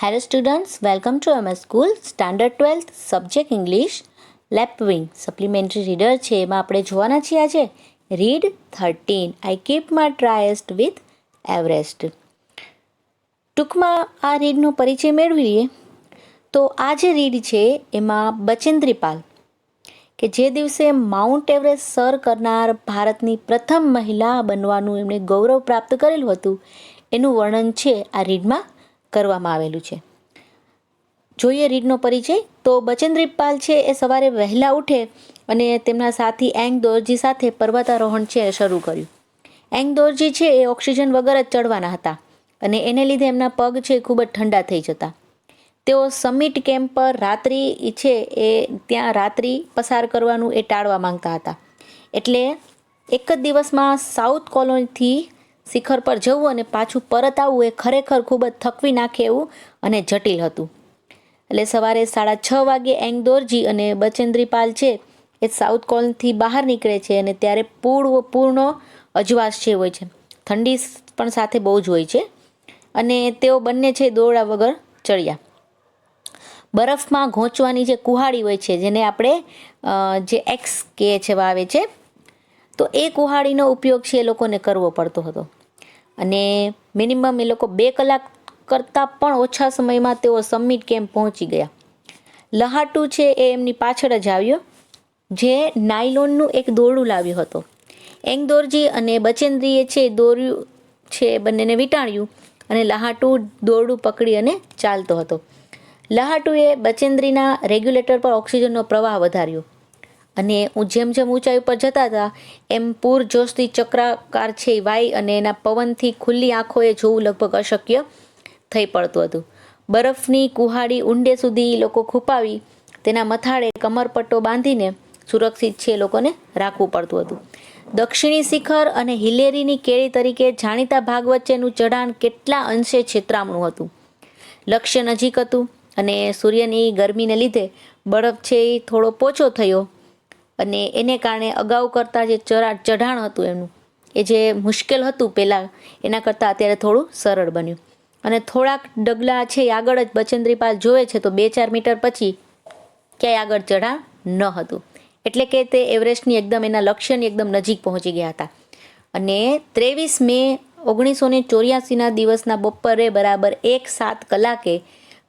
Hello students, welcome to MS School, Standard 12th, Subject English, Lapwing, Supplementary Reader છે એમાં આપણે જોવાના છીએ આજે read 13 I keep my tryst with Everest. ટૂંકમાં આ રીડનો પરિચય મેળવી લઈએ તો આ જે રીડ છે એમાં બચેન્દ્રી પાલ કે જે દિવસે માઉન્ટ એવરેસ્ટ સર કરનાર ભારતની પ્રથમ મહિલા બનવાનું એમણે ગૌરવ પ્રાપ્ત કરેલું હતું એનું વર્ણન છે આ રીડમાં કરવામાં આવેલું છે. જોઈએ રીડનો પરિચય તો બચેન્દ્રી પાલ છે એ સવારે વહેલા ઉઠે અને તેમના સાથી એંગ દોરજી સાથે પર્વતારોહણ છે શરૂ કર્યું. એંગ દોરજી છે એ ઓક્સિજન વગર જ ચડવાના હતા અને એને લીધે એમના પગ છે ખૂબ જ ઠંડા થઈ જતા. તેઓ સમિટ કેમ્પ પર રાત્રિ છે એ ત્યાં રાત્રિ પસાર કરવાનું એ ટાળવા માંગતા હતા. એટલે એક જ દિવસમાં સાઉથ કોલોનીથી શિખર પર જવું અને પાછું પરત આવવું એ ખરેખર ખૂબ જ થકવી નાખે એવું અને જટિલ હતું. એટલે સવારે 6:30 વાગે એંગ દોરજી અને બચેન્દ્રી પાલ છે એ સાઉથ કોલોનીથી બહાર નીકળે છે અને ત્યારે પૂર્ણ અજવાસ છે હોય છે, ઠંડી પણ સાથે બહુ જ હોય છે અને તેઓ બંને છે દોરડા વગર ચડ્યા. બરફમાં ઘોંચવાની જે કુહાડી હોય છે જેને આપણે જે એક્સ કહે છે વાવે છે તો એ કુહાડીનો ઉપયોગ છે એ લોકોને કરવો પડતો હતો અને મિનિમમ એ લોકો 2 કલાક કરતાં પણ ઓછા સમયમાં તેઓ સમિટ કેમ્પ પહોંચી ગયા. લહાટુ છે એ એમની પાછળ જ આવ્યો જે નાયલોનનું એક દોરડું લાવ્યો હતો. એંગ દોરજી અને બચેન્દ્રીએ છે દોર્યું છે બંનેને વીંટાળ્યું અને લહાટુ દોરડું પકડી અને ચાલતો હતો. લહાટુએ બચેન્દ્રીના રેગ્યુલેટર પર ઓક્સિજનનો પ્રવાહ વધાર્યો અને જેમ જેમ ઊંચાઈ ઉપર જતા હતા એમ પૂરજોશથી ચક્રાકાર છે વાય અને એના પવનથી ખુલ્લી આંખોએ જોવું લગભગ અશક્ય થઈ પડતું હતું. બરફની કુહાડી ઊંડે સુધી લોકો ખૂપાવી તેના મથાળે કમરપટ્ટો બાંધીને સુરક્ષિત છે લોકોને રાખવું પડતું હતું. દક્ષિણી શિખર અને હિલેરીની કેળી તરીકે જાણીતા ભાગ વચ્ચેનું ચઢાણ કેટલા અંશે છેતરામણું હતું. લક્ષ્ય નજીક હતું અને સૂર્યની ગરમીને લીધે બરફ છે એ થોડો પોચો થયો અને એને કારણે અગાઉ કરતાં જે ચઢાણ હતું એમનું એ જે મુશ્કેલ હતું પહેલાં એના કરતાં અત્યારે થોડું સરળ બન્યું અને થોડાક ડગલા છે એ આગળ જ બચેન્દ્રી પાલ જોવે છે તો 2-4 મીટર પછી ક્યાંય આગળ ચઢાણ ન હતું. એટલે કે તે એવરેસ્ટની એકદમ એના લક્ષ્યની એકદમ નજીક પહોંચી ગયા હતા અને 23 મે 1984ના દિવસના બપોરે બરાબર 1:07 કલાકે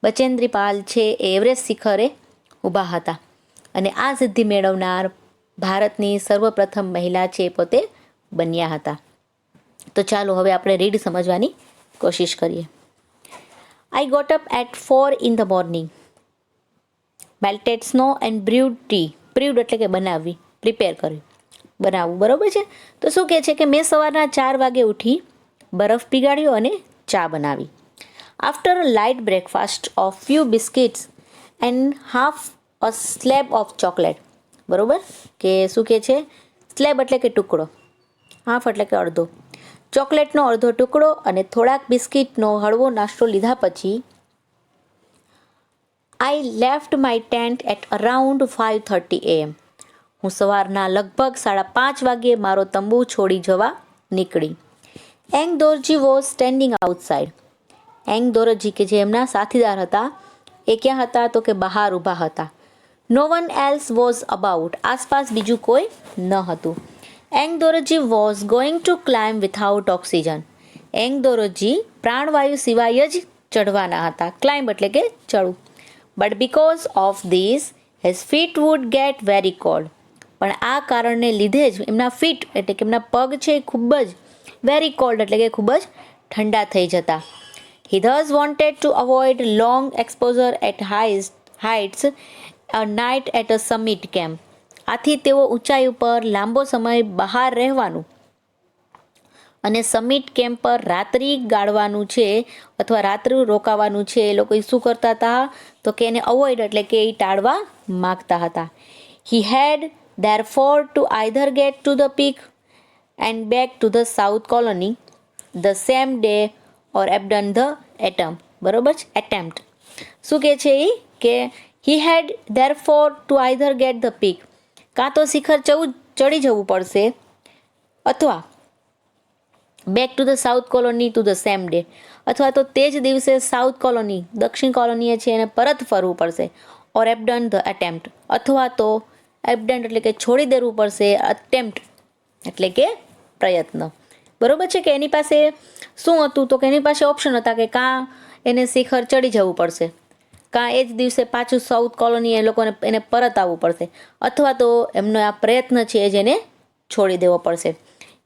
બચેન્દ્રી પાલ છે એ એવરેસ્ટ શિખરે ઊભા હતા અને આ સિદ્ધિ મેળવનાર ભારતની સર્વપ્રથમ મહિલા છે પોતે બન્યા હતા. તો ચાલો હવે આપણે રીડ સમજવાની કોશિશ કરીએ. I got up at 4 in the morning, melted snow and brewed tea. Brewed એટલે કે બનાવવી, પ્રિપેર કર્યું, બનાવવું, બરાબર છે. તો શું કહે છે કે મેં સવારના 4 વાગે ઉઠી બરફ પીગાળ્યો અને ચા બનાવી. After a light breakfast of few biscuits and half a slab of chocolate. બરોબર કે શું કહે છે સ્લેબ એટલે કે ટુકડો, હાફ એટલે કે અડધો, ચોકલેટનો અડધો ટુકડો અને થોડાક બિસ્કિટનો હળવો નાસ્તો લીધા પછી I left my tent at around 5:30 am. હું સવારના લગભગ 5:30 વાગ્યે મારો તંબુ છોડી જવા નીકળી. Ang Dorji was standing outside. Ang Dorji કે જે એમના સાથીદાર હતા એ ક્યાં હતા તો કે બહાર ઊભા હતા. No one else was about. આસપાસ બીજું કોઈ ન હતું. Ang Dorji was going to climb without oxygen. Ang Dorji પ્રાણવાયુ સિવાય જ ચઢવાના હતા. ક્લાઇમ્બ એટલે કે ચડવું. But because of this his feet would get very cold. પણ આ કારણને લીધે જ એમના ફીટ એટલે કે એમના પગ છે ખૂબ જ વેરી કોલ્ડ એટલે કે ખૂબ જ ઠંડા થઈ જતા. He thus wanted to avoid long exposure at heights a night at a summit camp. આથી તેઓ ઊંચાઈ ઉપર લાંબો સમય બહાર રહેવાનું અને સમિટ કેમ્પ પર રાત્રિ ગાળવાનું છે અથવા રાત્રિ રોકાવાનું છે એ લોકો શું કરતા હતા તો કે એને અવોઇડ એટલે કે એ ટાળવા માગતા હતા. He had therefore to either get to the peak and back to the south colony the same day or abandon the attempt. બરોબર છે, attempt. શું કહે છે એ કે he had therefore to either get the peak, કાં તો શિખર ચડી જવું પડશે અથવા back to the south colony to the same day, અથવા તો તે જ દિવસે સાઉથ કોલોની દક્ષિણ કોલોનીએ છે એને પરત ફરવું પડશે. ઓર એબડન ધ એટેમ્પ્ટ, અથવા તો એબડન્ટ એટલે કે છોડી દેવું પડશે, અટેમ્પ્ટ એટલે કે પ્રયત્ન. બરોબર છે કે એની પાસે શું હતું, તો કે એની પાસે ઓપ્શન હતા કે કાં એને શિખર ચડી જવું પડશે, કાં એ જ દિવસે પાછું સાઉથ કોલોની એ લોકોને એને પરત આવવું પડશે, અથવા તો એમનો આ પ્રયત્ન છે એ જ એને છોડી દેવો પડશે.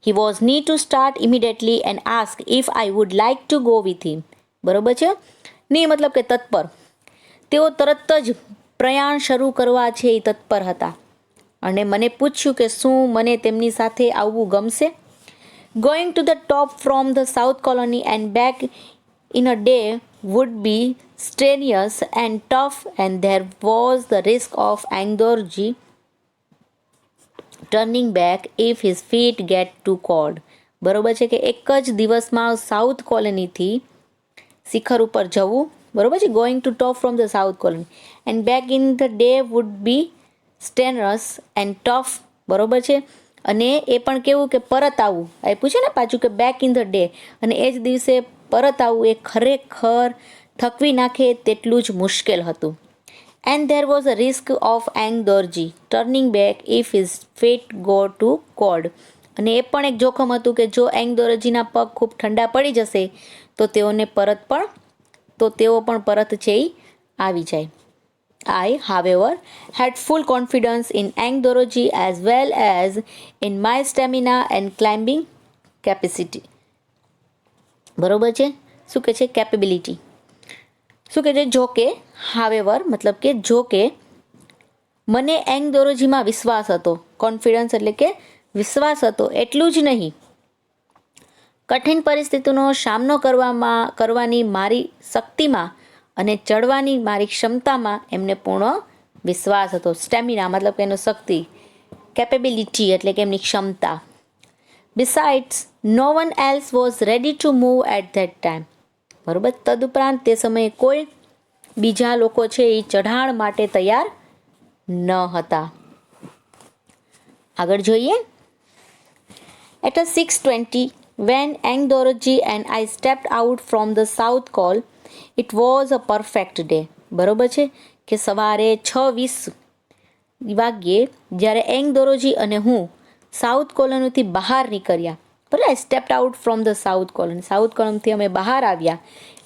He was need to start immediately and ask if I would like to go with him. બરોબર છે. ની મતલબ કે તત્પર. તેઓ તરત જ પ્રયાણ શરૂ કરવા છે એ તત્પર હતા અને મને પૂછ્યું કે શું મને તેમની સાથે આવવું ગમશે. Going to the top from the south colony and back in a day would be strenuous and tough, and there was the risk of Angdorji turning back if his feet get too cold. બરોબર છે કે એક જ દિવસમાં south કોલોનીથી શિખર ઉપર જવું, બરોબર છે, going to top from the south colony and back in the day would be strenuous and tough, બરોબર છે, અને એ પણ કેવું કે પરત આવવું, આપ્યું છે ને પાછું કે બેક ઇન ધ ડે, અને એ જ દિવસે પરત આવવું એ ખરેખર થકવી નાખે તેટલું જ મુશ્કેલ હતું. And there was a risk of Angdorji turning back if his feet go to cold. અને એ પણ એક જોખમ હતું કે જો એંગદોરજીના પગ ખૂબ ઠંડા પડી જશે તો તેઓ પણ પરત છે આવી જાય. I, however, had full confidence in Angdorji as well as in my stamina and climbing capacity. બરોબર છે, શું કહે છે, કેપેબિલિટી. શું કહે છે, જો કે હાવેવર મતલબ કે જો કે મને એંગદોરોજીમાં વિશ્વાસ હતો, કોન્ફિડન્સ એટલે કે વિશ્વાસ હતો, એટલું જ નહીં, કઠિન પરિસ્થિતિનો સામનો કરવાની મારી શક્તિમાં અને ચડવાની મારી ક્ષમતામાં એમને પૂર્ણ વિશ્વાસ હતો. સ્ટેમિના મતલબ કે એનો શક્તિ, કેપેબિલિટી એટલે કે એમની ક્ષમતા. Besides no one else was ready to move at that time. બરોબર, તદુપરાંત તે સમયે કોઈ બીજા લોકો છે એ ચઢાણ માટે તૈયાર ન હતા. આગળ જોઈએ. At 6:20 when Angdorji and I stepped out from the south call, it was a perfect day. બરોબર છે કે સવારે 6:20 વાગ્યે જ્યારે એંગદોરોજી અને હું સાઉથ કોલોનીથી બહાર નીકળ્યા, બરાબર, I stepped out from the south કોલોનીથી અમે બહાર આવ્યા.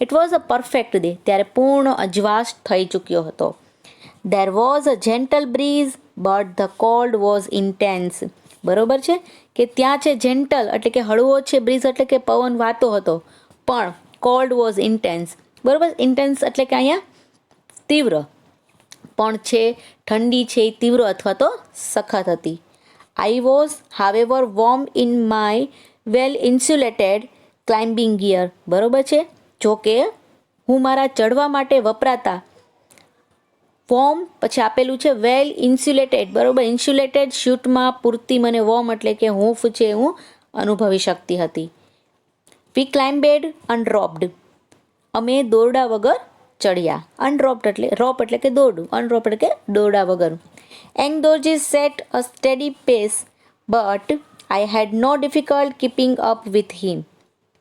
It was a perfect day, ત્યારે પૂર્ણ અજવાસ થઈ ચૂક્યો હતો. There was a gentle breeze but the cold was intense. બરોબર છે કે ત્યાં છે જેન્ટલ એટલે કે હળવો છે, બ્રીઝ એટલે કે પવન વાતો હતો, પણ કોલ્ડ વોઝ ઇન્ટેન્સ. બરોબર, ઇન્ટેન્સ એટલે કે અહીંયા તીવ્ર, પણ છે ઠંડી છે એ તીવ્ર અથવા તો સખત હતી. I was however warm in my well insulated climbing gear. બરોબર છે, જો કે હું મારા ચડવા માટે વપરાતા વોર્મ પછી આપેલું છે વેલ ઇન્સ્યુલેટેડ, બરોબર, ઇન્સ્યુલેટેડ શૂટમાં પૂરતી મને વોર્મ એટલે કે હૂંફ છે હું અનુભવી શકતી હતી. વી ક્લાઇમ્બેડ અનરોપ્ડ, અમે દોરડા વગર ચડ્યા. અનરોપ્ડ એટલે રોપ એટલે કે દોરડું, અનરોપ એટલે કે દોરડા વગર. એંગદોરજી set a steady Paes but I had no difficult keeping up with હિમ.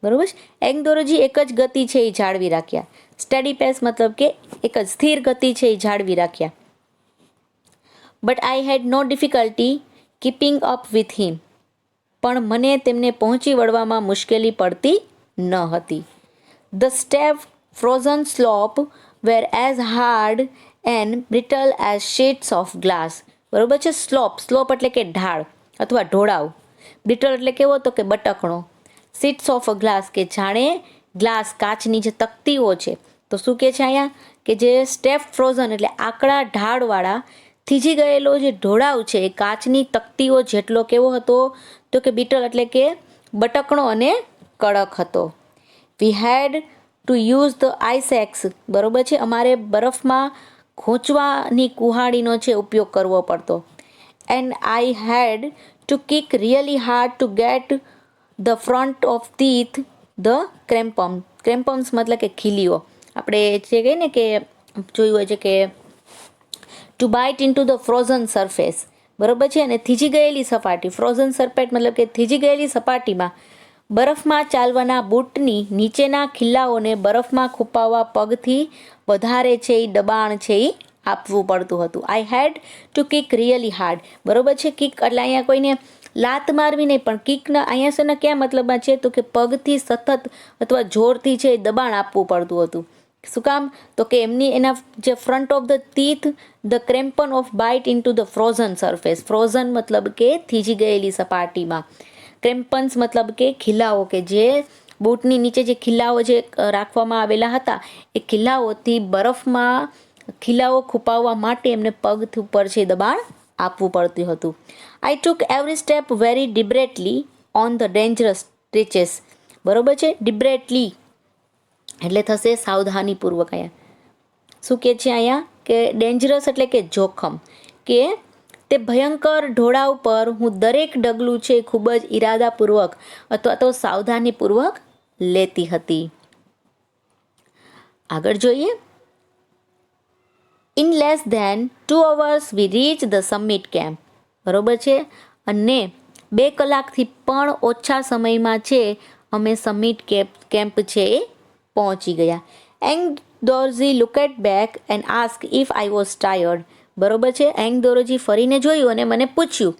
બરોબર છે, એંગદોરજી એક જ ગતિ છે એ જાળવી રાખ્યા. સ્ટેડી પેસ મતલબ કે એક જ સ્થિર ગતિ છે એ જાળવી રાખ્યા. But I had no difficulty keeping up with him, પણ મને તેમને પહોંચી વળવામાં મુશ્કેલી પડતી ન હતી. The step frozen slope were as hard and brittle as sheets of glass. બરોબર છે, સ્લોપ એટલે કે ઢાળ અથવા ઢોળાવ, બ્રિટલ એટલે કેવો તો કે બટકણો, શીટ્સ ઓફ ગ્લાસ કે જાણે ગ્લાસ કાચની જે તકતીઓ છે. તો શું કે છે અહીંયા કે જે સ્ટેપ ફ્રોઝન એટલે આકડા ઢાળવાળા થીજી ગયેલો જે ઢોળાવ છે એ કાચની તકતીઓ જેટલો કેવો હતો તો કે બીટલ એટલે કે બટકણો અને કડક હતો. We had to use the ice axe. બરોબર છે, અમારે બરફમાં ઘોંચવાની કુહાડીનો છે ઉપયોગ કરવો પડતો. And I had to kick really hard to get the front of teeth the crampons મતલબ કે ખીલીઓ. આપણે જે કહીએ ને કે જોયું હોય છે કે to bite into the frozen surface. બરોબર છે, અને થીજી ગયેલી સપાટી, ફ્રોઝન સરફેસ મતલબ કે થીજી ગયેલી સપાટીમાં બરફમાં ચાલવાના બૂટની નીચેના ખિલ્લાઓને બરફમાં ખૂંપાવવા પગથી વધારે છે એ દબાણ છે એ આપવું પડતું હતું. I had to kick really hard. બરોબર છે. કિક એટલે અહીંયા કોઈને લાત મારવી નહીં, પણ કિકના અહીંયા શેના કયા મતલબમાં છે તો કે પગથી સતત અથવા જોરથી છે એ દબાણ આપવું પડતું હતું. શું કામ તો કે એના જે front of the teeth the crampon of bite into the frozen surface. Frozen મતલબ કે થીજી ગયેલી સપાટીમાં. ક્રેમ્પન્સ મતલબ કે ખિલ્લાઓ, કે જે બૂટની નીચે જે ખિલ્લાઓ જે રાખવામાં આવેલા હતા એ ખિલ્લાઓથી બરફમાં ખિલ્લાઓ છુપાવવા માટે એમને પગ ઉપર છે દબાણ આપવું પડતું હતું. I took every step very deliberately on the dangerous stretches. બરોબર છે. ડિબ્રેટલી એટલે થશે સાવધાનીપૂર્વક. અહીંયા શું કહે છે અહીંયા કે ડેન્જરસ એટલે કે જોખમ, કે તે ભયંકર ઢોળા ઉપર હું દરેક ડગલું છે ખૂબ જ ઈરાદાપૂર્વક અથવા તો સાવધાનીપૂર્વક લેતી હતી. આગળ જોઈએ. In less than 2 hours we reach the summit camp. બરોબર છે. અને 2 કલાકથી પણ ઓછા સમયમાં છે અમે સમિટ કેમ્પ છે એ પહોંચી ગયા. Ang Dorji looked back and asked if I was tired. બરોબર છે. એંગ દોરજી ફરીને જોયું અને મને પૂછ્યું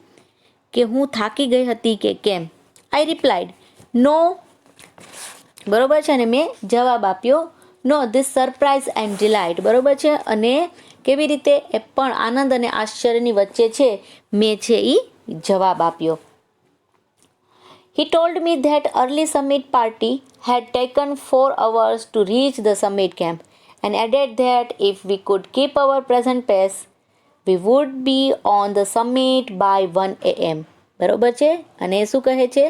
કે હું થાકી ગઈ હતી કે કેમ. આઈ રિપ્લાઇડ નો. બરોબર છે. અને મેં જવાબ આપ્યો નો ધીસ સરપ્રાઇઝ એન્ડ ડિલાઇટ. બરોબર છે. અને કેવી રીતે એ પણ આનંદ અને આશ્ચર્યની વચ્ચે છે મેં છે એ જવાબ આપ્યો. He told me that early summit party had taken 4 hours to reach the summit camp and added that if we could keep our present pace, we would be on the summit by 1 AM. બરોબર છે. અને શું કહે છે,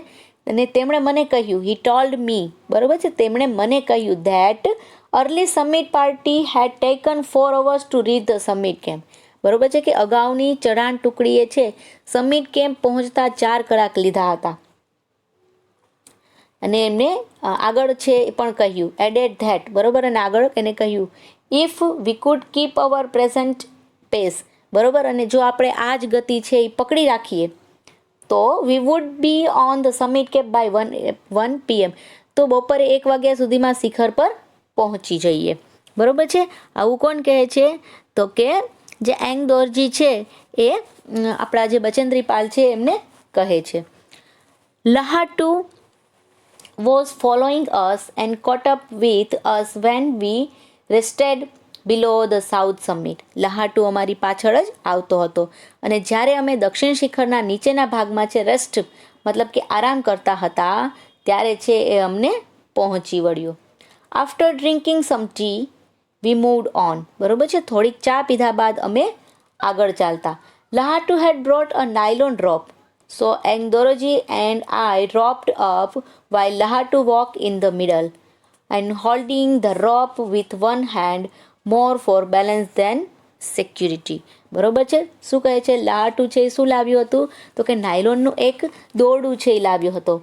અને તેમણે મને કહ્યું, he told me, બરોબર છે, તેમણે મને કહ્યું that early summit party had taken 4 hours to reach the summit camp. બરોબર છે કે અગાઉની ચઢાણ ટુકડીએ છે સમિટ કેમ્પ પહોંચતા 4 કલાક લીધા હતા. અને એમને આગળ છે એ પણ કહ્યું એડેડ ધેટ. બરોબર. અને આગળ એને કહ્યું if we could keep our present pace. બરોબર. અને જો આપણે આ જ ગતિ છે એ પકડી રાખીએ તો we would be on the summit cap by 1 PM. તો બપોરે 1 વાગ્યા સુધીમાં શિખર પર પહોંચી જઈએ. બરોબર છે. આવું કોણ કહે છે તો કે જે એંગ દોરજી છે એ આપણા જે બચેન્દ્રી પાલ છે એમને કહે છે. લહાટુ was following us and caught up with us when we rested below the south summit. લહાટુ અમારી પાછળ જ આવતો હતો અને જ્યારે અમે દક્ષિણ શિખરના નીચેના ભાગમાં છે રેસ્ટ મતલબ કે આરામ કરતા હતા ત્યારે છે એ અમને પહોંચી વળ્યો. After drinking some tea we moved on. બરોબર છે. થોડીક ચા પીધા બાદ અમે આગળ ચાલતા. Lhatu had brought a nylon rope. So Engdoroji and I roped up while Lahatu walked in the middle and holding the rope with one hand more for balance than security. બરોબર છે. શું કહે છે લહાટુ છે શું લાવ્યું હતું તો કે નાયલોનનું એક દોરડું છે એ લાવ્યો હતો.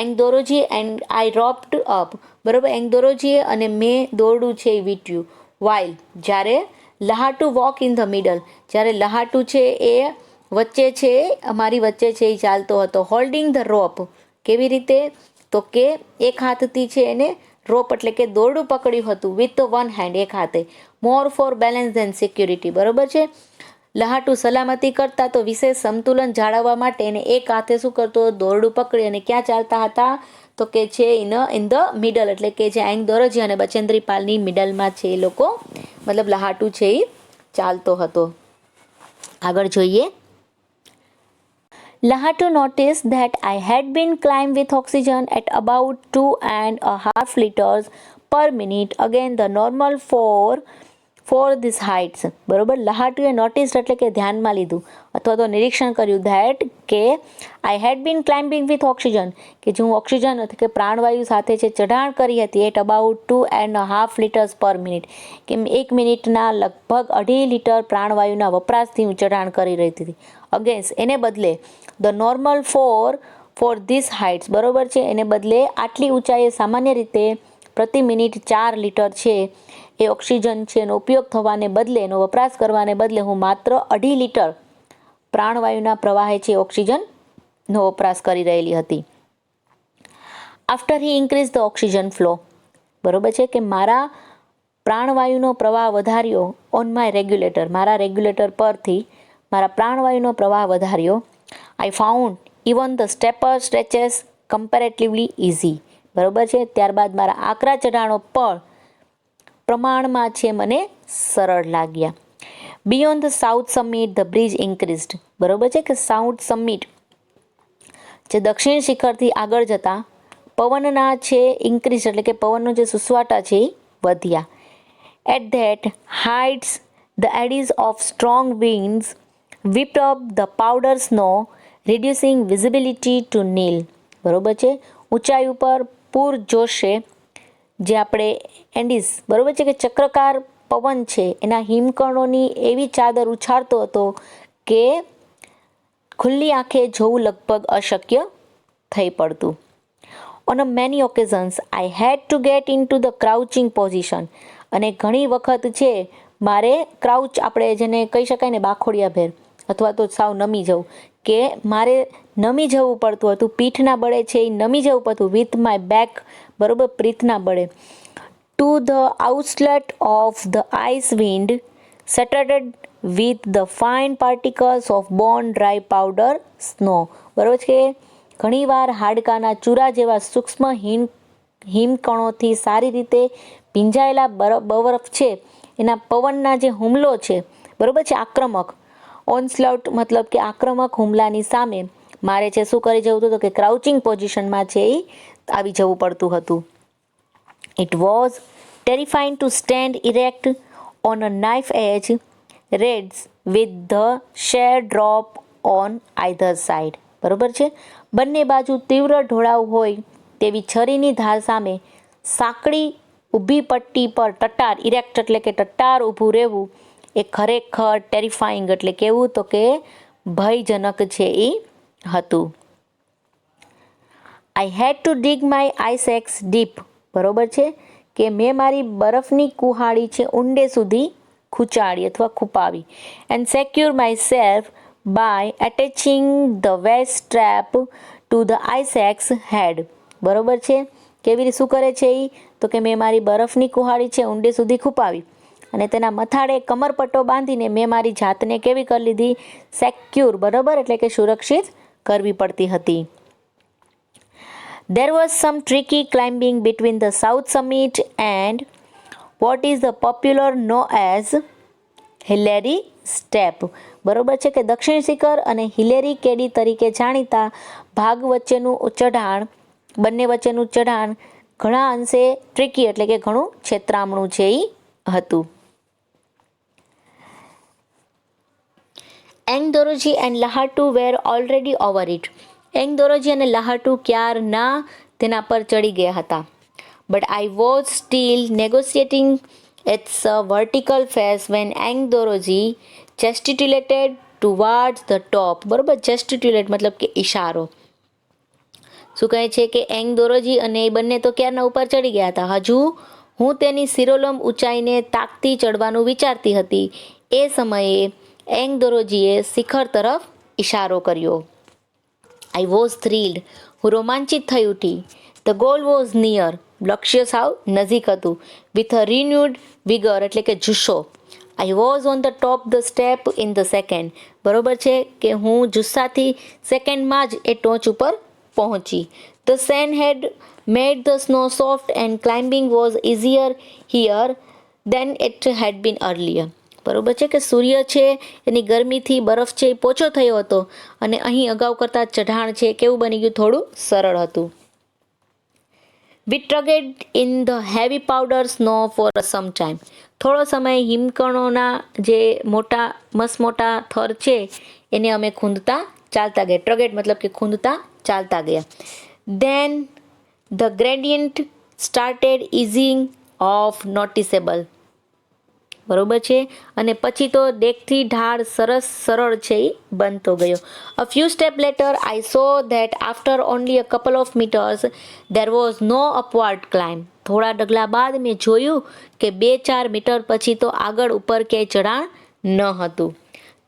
એંગદોરોજી એન્ડ આઈ રોપ્ડ અપ. બરોબર. એંગદોરોજીએ અને મેં દોરડું છે એ વીંટ્યું. વાઇલ જ્યારે લહાટુ વોક ઇન ધ મિડલ. જ્યારે લહાટુ છે એ વચ્ચે છે અમારી વચ્ચે છે એ ચાલતો હતો. હોલ્ડિંગ ધ રોપ. કેવી રીતે તો કે એક હાથથી છે એને રોપ એટલે કે દોરડું પકડ્યું હતું વિથ વન હેન્ડ એક હાથે. મોર ફોર બેલેન્સ ધેન સિક્યુરિટી. બરોબર છે. લહાટુ સલામતી કરતા તો વિશેષ સંતુલન જાળવવા માટે એને એક હાથે શું કરતો દોરડું પકડી અને ક્યાં ચાલતા હતા તો કે છે ઇન ધ મિડલ એટલે કે જે એંગદોરજી અને બચેન્દ્રી પાલની મિડલમાં છે એ લોકો મતલબ લહાટુ છે એ ચાલતો હતો. આગળ જોઈએ. Lahatu noticed that I had been climbing with oxygen at about 2.5 liters per minute, again the normal for these heights. બરોબર. લહાટુએ નોટિસ એટલે કે ધ્યાનમાં લીધું અથવા તો નિરીક્ષણ કર્યું ધેટ કે આઈ હેડ બીન ક્લાઇમ્બિંગ વિથ ઓક્સિજન કે જે હું ઓક્સિજન એટલે કે પ્રાણવાયુ સાથે છે ચઢાણ કરી હતી at about 2.5 liters per minute કે 1 મિનિટના લગભગ 2.5 લીટર પ્રાણવાયુના વપરાશથી હું ચઢાણ કરી રહી હતી. અગેન્સ્ટ એને બદલે the normal for this heights. બરોબર છે. એને બદલે આટલી ઊંચાઈએ સામાન્ય રીતે પ્રતિ મિનિટ 4 લીટર છે એ ઓક્સિજન છે એનો ઉપયોગ થવાને બદલે એનો વપરાશ કરવાને બદલે હું માત્ર 2.5 લીટર પ્રાણવાયુના પ્રવાહે છે ઓક્સિજનનો વપરાશ કરી રહેલી હતી. After he increase the oxygen flow. બરોબર છે કે મારા પ્રાણવાયુનો પ્રવાહ વધાર્યો ઓન માય રેગ્યુલેટર, મારા રેગ્યુલેટર પરથી મારા પ્રાણવાયુનો પ્રવાહ વધાર્યો. I found even the steeper stretches comparatively easy. બરોબર છે. ત્યારબાદ મારા આકરા ચઢાણો પણ પ્રમાણમાં છે મને સરળ લાગ્યા. Beyond the south summit the bridge increased. બરોબર છે કે સાઉથ સમિટ જે દક્ષિણ શિખરથી આગળ જતા પવનના છે ઇન્ક્રીઝ એટલે કે પવનનો જે સુસવાટા છે એ વધ્યા. At that heights the eddies of strong winds whipped up the powder snow, reducing visibility to nil. બરોબર છે. ઊંચાઈ ઉપર પૂર જોશે જે આપણે એન્ડીઝ બરોબર છે કે ચક્રકાર પવન છે એના હિમકણોની એવી ચાદર ઉછાળતો હતો કે ખુલ્લી આંખે જોવું લગભગ અશક્ય થઈ પડતું. On a many occasions, I had to get into the crouching position. અને ઘણી વખત છે મારે ક્રાઉચ આપણે જેને કહી શકાય ને બાખોડિયા ભેર અથવા તો સાવ નમી જવું કે મારે નમી જવું પડતું હતું, પીઠના બળે છે એ નમી જવું પડતું વિથ માય બેક બરોબર પ્રીતના બળે to the outlet of the ice wind saturated with the fine particles of borne dry powder snow. બરોબર છે. ઘણીવાર હાડકાના ચૂરા જેવા સૂક્ષ્મ હિમકણોથી સારી રીતે ભીંજાયેલા બરફ છે એના પવનના જે હુમલો છે બરોબર છે આક્રમક ઓનસ્લાઉટ મતલબ કે આક્રમક હુમલાની સામે મારે છે શું કરી જવું હતું કે ક્રાઉચિંગ પોઝિશનમાં છે એ આવી જવું પડતું હતું. It was terrifying to stand erect on a knife edge ridges with the sheer drop on either side. બરોબર છે. બંને બાજુ તીવ્ર ઢોળાવ હોય તેવી છરીની ધાર સામે સાંકડી ઊભી પટ્ટી પર ટટ્ટાર ઇરેક્ટ એટલે કે ટટ્ટાર ઊભું રહેવું એ ખરેખર ટેરિફાઈંગ એટલે કેવું તો કે ભયજનક છે એ હતું. I had to dig my ice axe deep. બરોબર છે કે મેં મારી બરફની કુહાડી છે ઊંડે સુધી ખૂંચાડી અથવા ખૂંપાવી. And secure myself by attaching the waist strap to the ice axe head. બરોબર છે. કેવી રીતે શું કરે છે એ તો કે મેં મારી બરફની કુહાડી છે ઊંડે સુધી ખૂંપાવી અને તેના મથાળે કમરપટ્ટો બાંધીને મેં મારી જાતને કેવી કરી લીધી સેક્યુર બરોબર એટલે કે સુરક્ષિત કરવી પડતી હતી. There was some tricky climbing between the south summit and what is the popular known as Hillary step. બરોબર છે કે દક્ષિણ શિખર અને હિલેરી કેડી તરીકે જાણીતા ભાગ વચ્ચેનું ચઢાણ બંને વચ્ચેનું ચઢાણ ઘણા અંશે ટ્રિકી એટલે કે ઘણું છેતરામણું છે એ હતું. Angdorji and Lhatu were already over it. Angdorji અને લહાટુ ક્યારના તેના પર ચડી ગયા હતા. But I was still negotiating its vertical face when Angdorji gesticulated towards the top. બરોબર. જેસ્ટિટ્યુલેટ મતલબ કે ઈશારો. શું કહે છે કે એંગદોરોજી અને એ બંને તો ક્યારના ઉપર ચડી ગયા હતા. હજુ હું તેની શિરોલંબ ઊંચાઈને તાકતી ચડવાનું વિચારતી હતી એ સમયે એંગદોરોજીએ શિખર તરફ ઇશારો કર્યો. I was thrilled. હું રોમાંચિત થઈ ઉઠી. The goal was near. લક્ષ્ય સાવ નજીક હતું. વિથ અ રિન્યુડ વિગર એટલે કે જુસ્સો. I was on the top the step in the second. બરોબર છે કે હું જુસ્સાથી સેકન્ડમાં જ એ ટોચ ઉપર પહોંચી. The sun had made the snow soft and climbing was easier here than it had been earlier. બરોબર છે કે સૂર્ય છે એની ગરમીથી બરફ છે એ પોચો થયો હતો અને અહીં અગાઉ કરતાં ચઢાણ છે કેવું બની ગયું થોડું સરળ હતું. We trudged in the heavy powder snow for some time. થોડો સમય હિમકણોના જે મોટા થર છે એને અમે ખૂંદતા ચાલતા ગયા. ટ્રગેડ મતલબ કે ખૂંદતા ચાલતા ગયા. Then the gradient started easing off noticeable. બરોબર છે. અને પછી તો દેખથી ઢાળ સરળ છે એ બનતો ગયો. A few step later I saw that after only a couple of metres there was no upward climb. થોડા ડગલા બાદ મેં જોયું કે 2-4 મીટર પછી તો આગળ ઉપર ક્યાંય ચઢાણ ન હતું.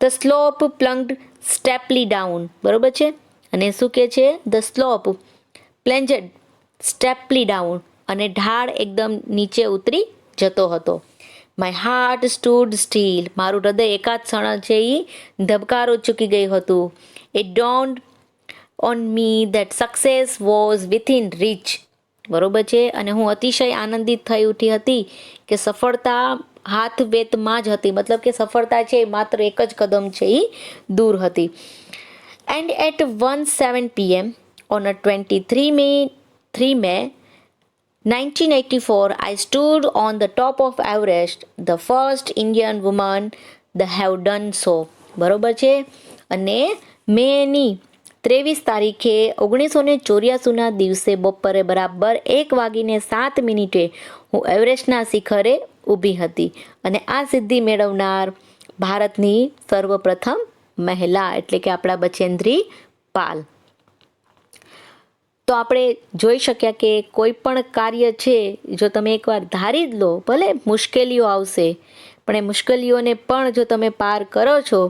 The slope plunged steeply down. બરોબર છે. અને શું કે છે the slope plunged steeply down, અને ઢાળ એકદમ નીચે ઉતરી જતો હતો. માય હાર્ટ સ્ટૂડ સ્ટીલ, મારું હૃદય એકાદ ક્ષણ છે એ ધબકારો ચૂકી ગયું હતું. It dawned on me that success was within reach, બરોબર છે. અને હું અતિશય આનંદિત થઈ ઉઠી હતી કે સફળતા હાથ વેતમાં જ હતી, મતલબ કે સફળતા છે માત્ર એક જ કદમ છે એ દૂર હતી. And at 1:07 PM on a 3 May 1984, I stood on the top of Everest, the first Indian woman that have done so. બરોબર છે. અને મેની 23 તારીખે 1984ના દિવસે બપોરે બરાબર 1:07 હું એવરેસ્ટના શિખરે ઊભી હતી. અને આ સિદ્ધિ મેળવનાર ભારતની સર્વપ્રથમ મહિલા એટલે કે આપણા બચેન્દ્રી પાલ. તો આપણે જોઈ શક્યા કે કોઈ પણ કાર્ય છે જો તમે એકવાર ધારી જ લો, ભલે મુશ્કેલીઓ આવશે પણ એ મુશ્કેલીઓને પણ જો તમે પાર કરો છો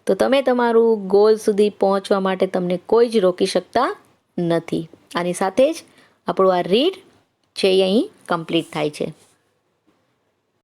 તો તમે તમારું ગોલ સુધી પહોંચવા માટે તમને કોઈ જ રોકી શકતા નથી. આની સાથે જ આપણું આ રીડ છે એ અહીં કમ્પ્લીટ થાય છે.